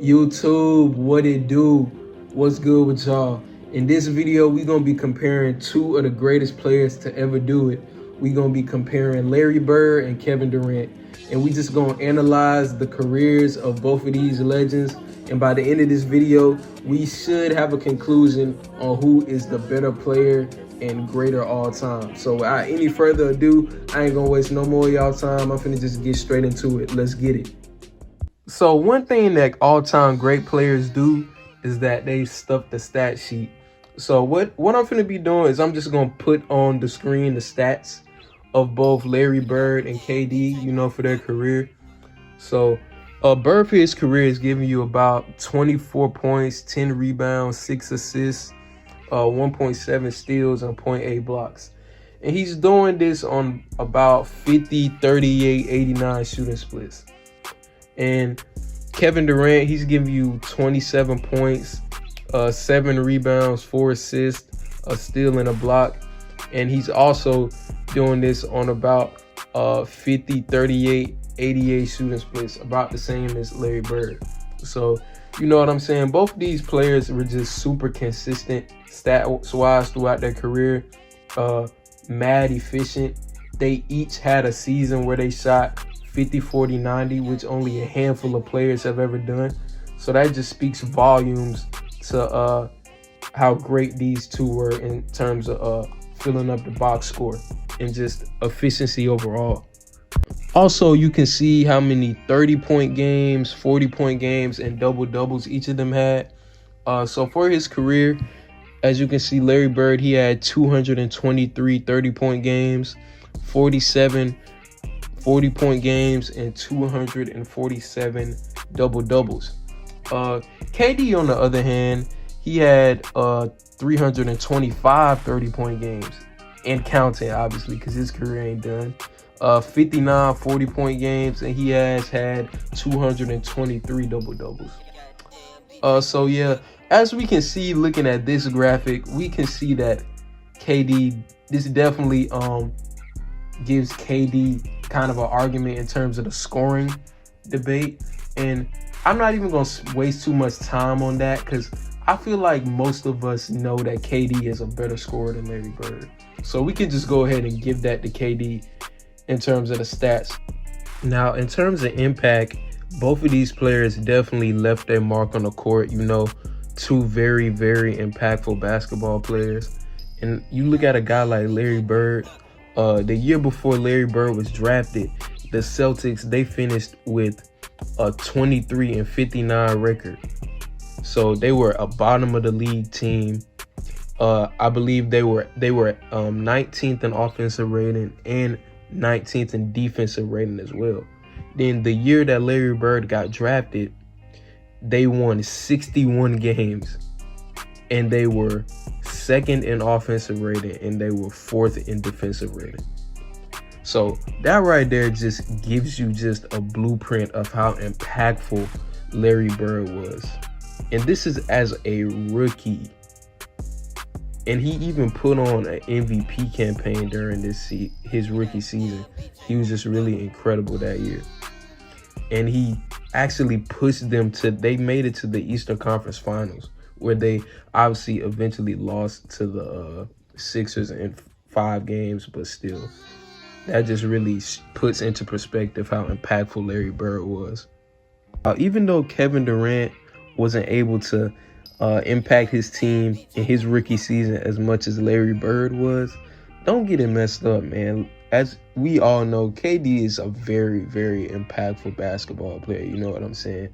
YouTube, what it do? What's good with y'all? In this video, we're gonna be comparing two of the greatest players to ever do it. We're gonna be comparing Larry Bird and Kevin Durant. And we just gonna analyze the careers of both of these legends. And by the end of this video, we should have a conclusion on who is the better player and greater all time. So without any further ado, I ain't gonna waste no more of y'all time. I'm finna just get straight into it. Let's get it. So one thing that all-time great players do is that they stuff the stat sheet. So what I'm going to be doing is I'm just going to put on the screen the stats of both Larry Bird and KD, for their career. So Bird for his career is giving you about 24 points, 10 rebounds, 6 assists, 1.7 steals, and 0.8 blocks. And he's doing this on about 50, 38, 89 shooting splits. And Kevin Durant, he's giving you 27 points, 7 rebounds, 4 assists, a steal, and a block. And he's also doing this on about 50, 38, 88 shooting splits, about the same as Larry Bird. So, you know what I'm saying? Both of these players were just super consistent stats-wise throughout their career, mad efficient. They each had a season where they shot 50, 40, 90, which only a handful of players have ever done. So that just speaks volumes to how great these two were in terms of filling up the box score and just efficiency overall. Also, you can see how many 30-point games, 40-point games, and double-doubles each of them had. So for his career, as you can see, Larry Bird, he had 223 30-point games, 47 40-point games, and 247 double-doubles. KD, on the other hand, he had 325 30-point games, and counting, obviously, because his career ain't done. 59 40-point games, and he has had 223 double-doubles. So, yeah, as we can see looking at this graphic, we can see that KD, this definitely gives KD kind of an argument in terms of the scoring debate. And I'm not even going to waste too much time on that because I feel like most of us know that KD is a better scorer than Larry Bird. So we can just go ahead and give that to KD in terms of the stats. Now, in terms of impact, both of these players definitely left their mark on the court. Two very, very impactful basketball players. And you look at a guy like Larry Bird. The year before Larry Bird was drafted, the Celtics, they finished with a 23-59 record. So they were a bottom of the league team. I believe they were 19th in offensive rating and 19th in defensive rating as well. Then the year that Larry Bird got drafted, they won 61 games, and they were second in offensive rating, and they were 4th in defensive rating. So that right there just gives you just a blueprint of how impactful Larry Bird was. And this is as a rookie. And he even put on an MVP campaign during his rookie season. He was just really incredible that year. And he actually pushed them they made it to the Eastern Conference Finals, where they obviously eventually lost to the Sixers in 5 games, but still, that just really puts into perspective how impactful Larry Bird was. Even though Kevin Durant wasn't able to impact his team in his rookie season as much as Larry Bird was, don't get it messed up, man. As we all know, KD is a very, very impactful basketball player. You know what I'm saying?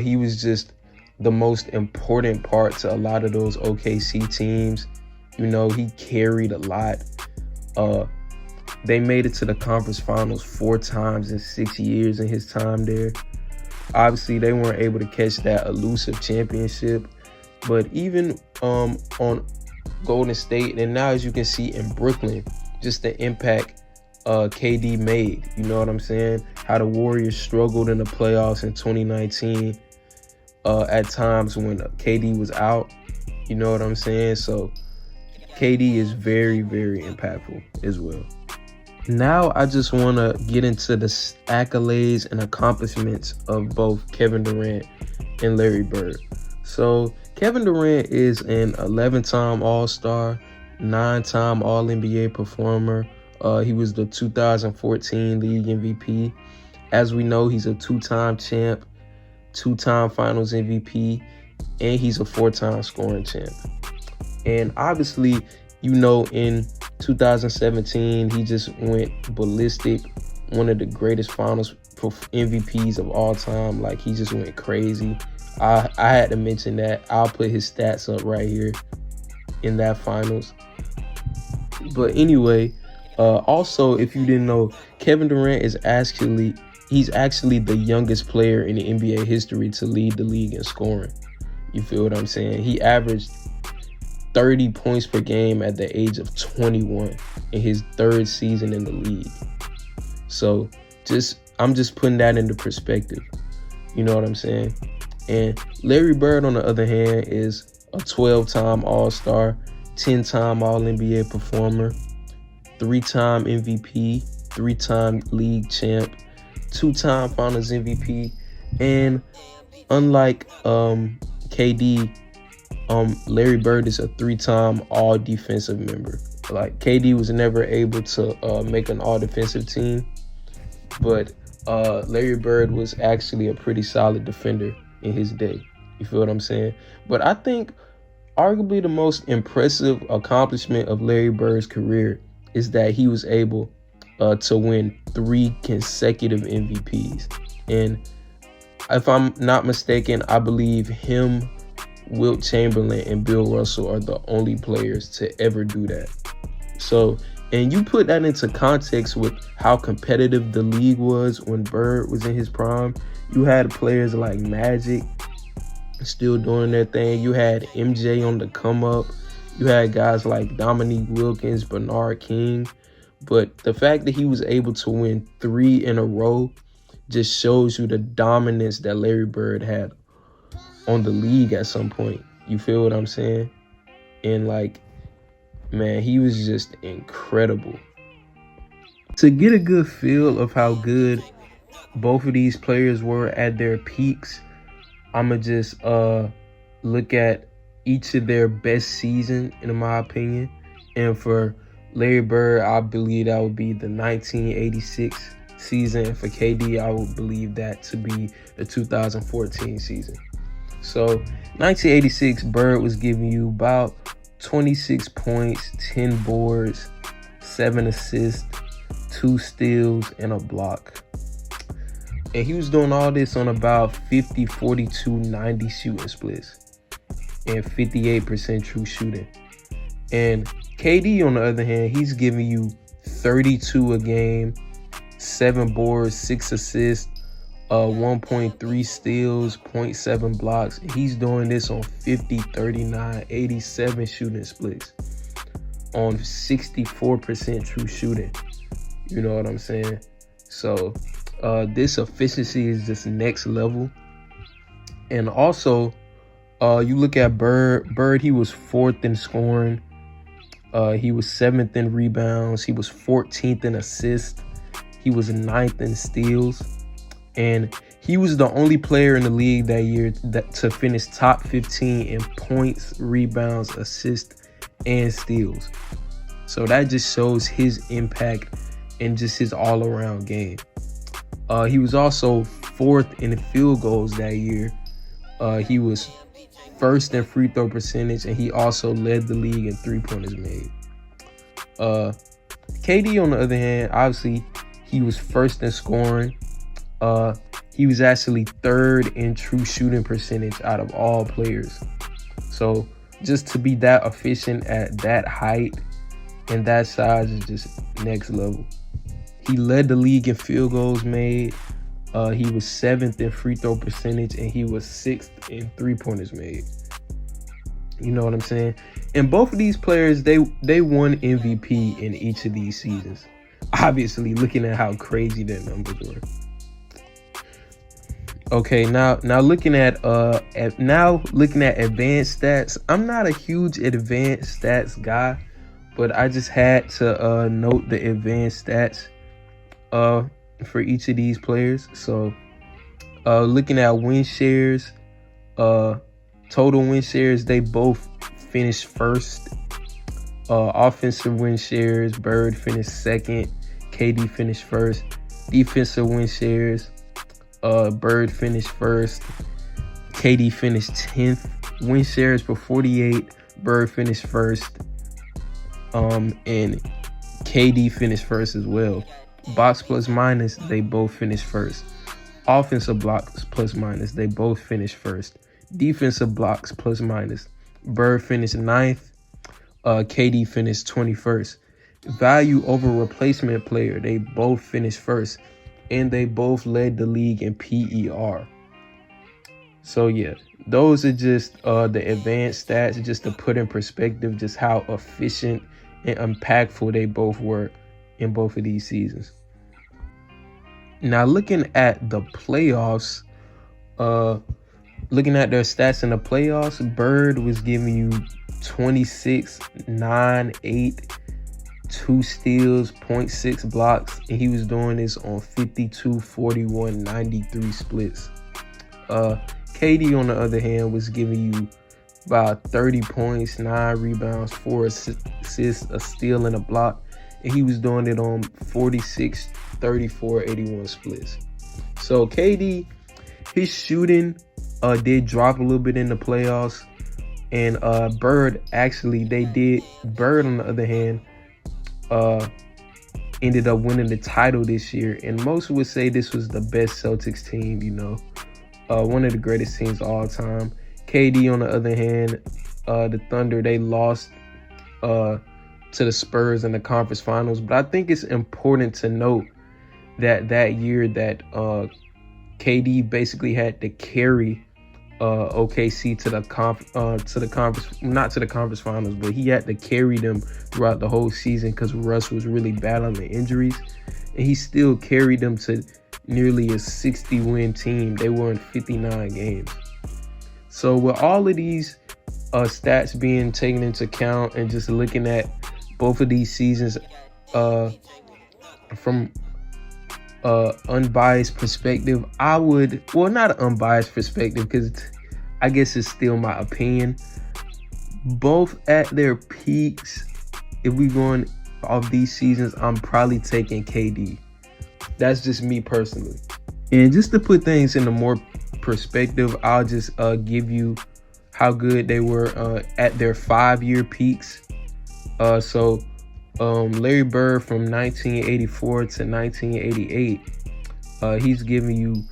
He was just the most important part to a lot of those OKC teams. He carried a lot. They made it to the conference finals 4 times in 6 years in his time there. Obviously, they weren't able to catch that elusive championship. But even on Golden State, and now as you can see in Brooklyn, just the impact KD made. You know what I'm saying? How the Warriors struggled in the playoffs in 2019 at times when KD was out. You know what I'm saying? So KD is very, very impactful as well. Now I just want to get into the accolades and accomplishments of both Kevin Durant and Larry Bird. So Kevin Durant is an 11-time All-Star, 9-time All-NBA performer. He was the 2014 League MVP. As we know, he's a 2-time champ, 2-time Finals MVP, and he's a 4-time scoring champ. And obviously, in 2017, he just went ballistic, one of the greatest Finals MVPs of all time. Like, he just went crazy. I had to mention that. I'll put his stats up right here in that Finals. But anyway, also, if you didn't know, Kevin Durant is he's actually the youngest player in the NBA history to lead the league in scoring. You feel what I'm saying? He averaged 30 points per game at the age of 21 in his 3rd season in the league. So I'm just putting that into perspective. You know what I'm saying? And Larry Bird, on the other hand, is a 12-time All-Star, 10-time All-NBA performer, 3-time MVP, 3-time league champ, 2-time Finals MVP, and unlike KD, Larry Bird is a 3-time All-Defensive member. Like, KD was never able to make an All-Defensive team, but Larry Bird was actually a pretty solid defender in his day. You feel what I'm saying? But I think arguably the most impressive accomplishment of Larry Bird's career is that he was able to win 3 consecutive MVPs. And if I'm not mistaken, I believe him, Wilt Chamberlain, and Bill Russell are the only players to ever do that. So, and you put that into context with how competitive the league was when Bird was in his prime. You had players like Magic still doing their thing. You had MJ on the come up. You had guys like Dominique Wilkins, Bernard King. But the fact that he was able to win 3 in a row just shows you the dominance that Larry Bird had on the league at some point. You feel what I'm saying? And like, man, he was just incredible. To get a good feel of how good both of these players were at their peaks, I'ma just look at each of their best season, in my opinion. And for Larry Bird, I believe that would be the 1986 season. And for KD, I would believe that to be the 2014 season. So 1986, Bird was giving you about 26 points, 10 boards, 7 assists, 2 steals, and a block. And he was doing all this on about 50, 42, 90 shooting splits and 58% true shooting. And KD, on the other hand, he's giving you 32 a game, 7 boards, 6 assists, 1.3 steals, 0.7 blocks. He's doing this on 50, 39, 87 shooting splits on 64% true shooting. You know what I'm saying? So this efficiency is just next level. And also, you look at Bird, he was 4th in scoring. He was 7th in rebounds. He was 14th in assists. He was 9th in steals. And he was the only player in the league that year to finish top 15 in points, rebounds, assists, and steals. So that just shows his impact and just his all-around game. He was also 4th in field goals that year. He was 1st in free throw percentage, and he also led the league in 3-pointers made. KD, on the other hand, obviously, he was 1st in scoring. He was actually 3rd in true shooting percentage out of all players. So just to be that efficient at that height and that size is just next level. He led the league in field goals made. He was 7th in free throw percentage, and he was 6th in 3-pointers made. You know what I'm saying? And both of these players, they won MVP in each of these seasons. Obviously, looking at how crazy their numbers were. Okay, now looking at advanced stats. I'm not a huge advanced stats guy, but I just had to note the advanced stats for each of these players. So looking at win shares, Total win shares, they both finished first. Offensive win shares, Bird finished second, KD finished first. Defensive win shares, Bird finished first, KD finished 10th. Win shares for 48, Bird finished first, and KD finished first as well. Box plus minus, they both finished first. Offensive blocks plus minus, they both finished first. Defensive blocks plus minus, Bird finished 9th, KD finished 21st. Value over replacement player, they both finished first, and they both led the league in PER. So yeah, those are just the advanced stats, just to put in perspective just how efficient and impactful they both were in both of these seasons. Now looking at the playoffs, looking at their stats in the playoffs, Bird was giving you 26, 9, 8, 2 steals, 0.6 blocks, and he was doing this on 52, 41, 93 splits. KD, on the other hand, was giving you about 30 points, 9 rebounds, 4 assists, a steal, and a block, and he was doing it on 46, 34, 81 splits. So KD, his shooting did drop a little bit in the playoffs, and Bird, actually, Bird, on the other hand, ended up winning the title this year, and most would say this was the best Celtics team, one of the greatest teams of all time. KD, on the other hand, the Thunder, they lost to the Spurs in the conference finals, but I think it's important to note that year that KD basically had to carry OKC to the conference, not to the conference finals, but he had to carry them throughout the whole season because Russ was really battling injuries, and he still carried them to nearly a 60-win team. They were in 59 games. So with all of these stats being taken into account, and just looking at both of these seasons from unbiased perspective, not an unbiased perspective, because I guess it's still my opinion, both at their peaks, if we going off these seasons, I'm probably taking KD. That's just me personally. And just to put things into more perspective, I'll just give you how good they were at their 5-year peaks. So Larry Bird from 1984 to 1988, he's giving you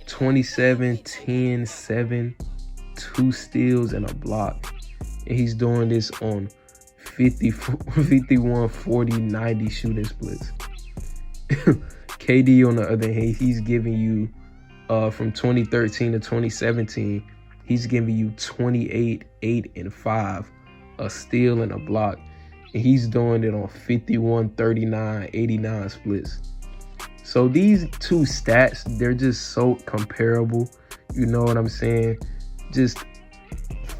27, 10, 7, 2 steals, and a block. And he's doing this on 51, 40, 90 shooting splits. KD, on the other hand, he's giving you from 2013 to 2017, he's giving you 28, 8, and 5, a steal and a block. And he's doing it on 51, 39, 89 splits. So these two stats, they're just so comparable. You know what I'm saying? Just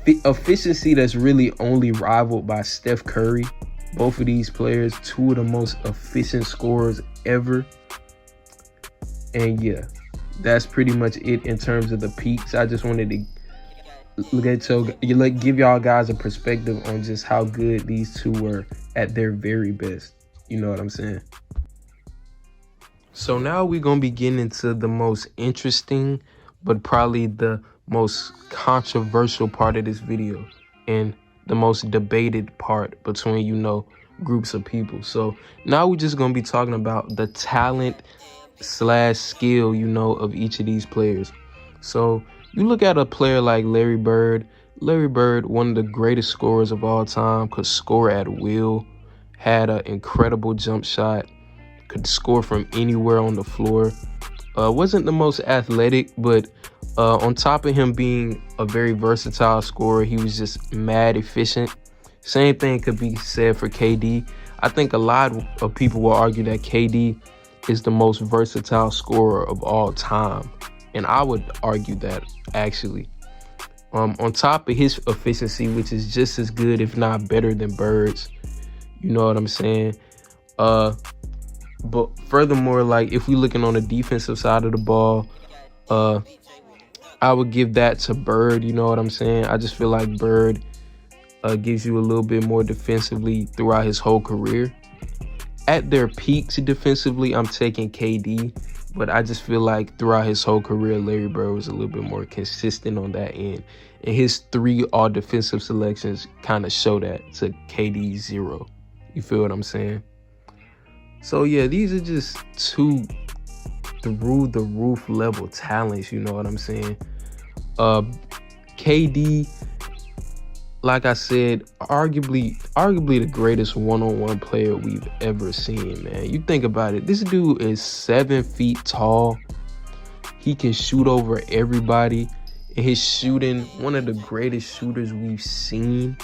efficiency that's really only rivaled by Steph Curry. Both of these players, two of the most efficient scorers ever. And yeah, that's pretty much it in terms of the peaks. I just wanted to give y'all guys a perspective on just how good these two were at their very best. You know what I'm saying? So now we're going to be getting into the most interesting, but probably the most controversial part of this video, and the most debated part between, groups of people. So now we're just going to be talking about the talent / skill, of each of these players. So you look at a player like Larry Bird. Larry Bird, one of the greatest scorers of all time, could score at will, had an incredible jump shot, could score from anywhere on the floor. Wasn't the most athletic, but on top of him being a very versatile scorer, he was just mad efficient. Same thing could be said for KD. I think a lot of people will argue that KD is the most versatile scorer of all time. And I would argue that, actually. On top of his efficiency, which is just as good, if not better than Bird's. You know what I'm saying? But furthermore, if we're looking on the defensive side of the ball, I would give that to Bird. You know what I'm saying? I just feel like Bird gives you a little bit more defensively throughout his whole career. At their peaks defensively, I'm taking KD, but I just feel like throughout his whole career, Larry Bird was a little bit more consistent on that end. And his 3 all-defensive selections kind of show that to KD 0. You feel what I'm saying? So, yeah, these are just 2 through-the-roof level talents, you know what I'm saying? KD, like I said, arguably the greatest one-on-one player we've ever seen, man. You think about it. This dude is 7 feet tall. He can shoot over everybody. And his shooting, one of the greatest shooters we've seen.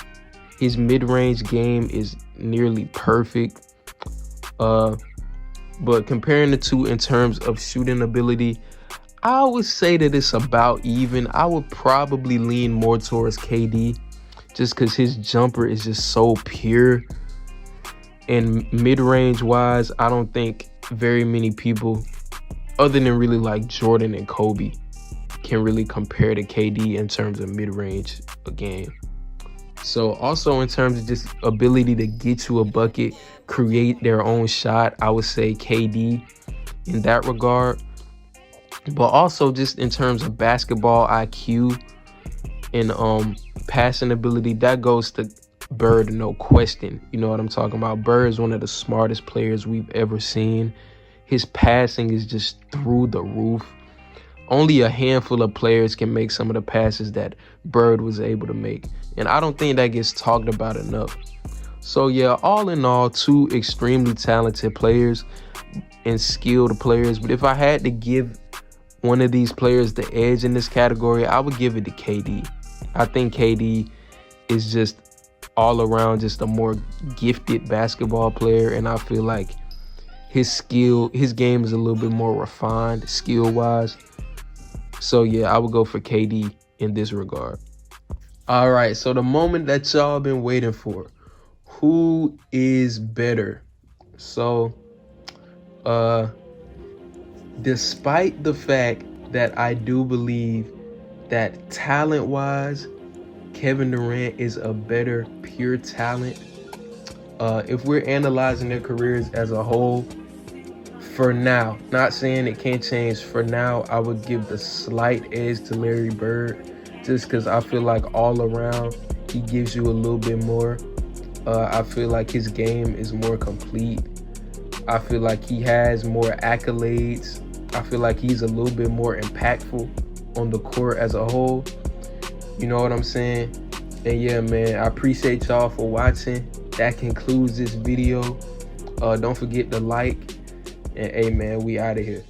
His mid-range game is nearly perfect. But comparing the 2 in terms of shooting ability, I would say that it's about even. I would probably lean more towards KD just because his jumper is just so pure. And mid-range wise, I don't think very many people, other than really like Jordan and Kobe, can really compare to KD in terms of mid-range game. So also in terms of just ability to get you a bucket, create their own shot, I would say KD in that regard. But also just in terms of basketball IQ and passing ability, that goes to Bird, no question. You know what I'm talking about? Bird is one of the smartest players we've ever seen. His passing is just through the roof. Only a handful of players can make some of the passes that Bird was able to make. And I don't think that gets talked about enough. So yeah, all in all, 2 extremely talented players and skilled players. But if I had to give one of these players the edge in this category, I would give it to KD. I think KD is just all around just a more gifted basketball player. And I feel like his game is a little bit more refined skill-wise. So yeah, I would go for KD in this regard. All right, so the moment that y'all been waiting for. Who is better? So, despite the fact that I do believe that talent-wise, Kevin Durant is a better pure talent. If we're analyzing their careers as a whole, for now, not saying it can't change, for now, I would give the slight edge to Larry Bird just because I feel like all around, he gives you a little bit more. I feel like his game is more complete. I feel like he has more accolades. I feel like he's a little bit more impactful on the court as a whole. You know what I'm saying? And yeah, man, I appreciate y'all for watching. That concludes this video. Don't forget to like. And hey, man, we out of here.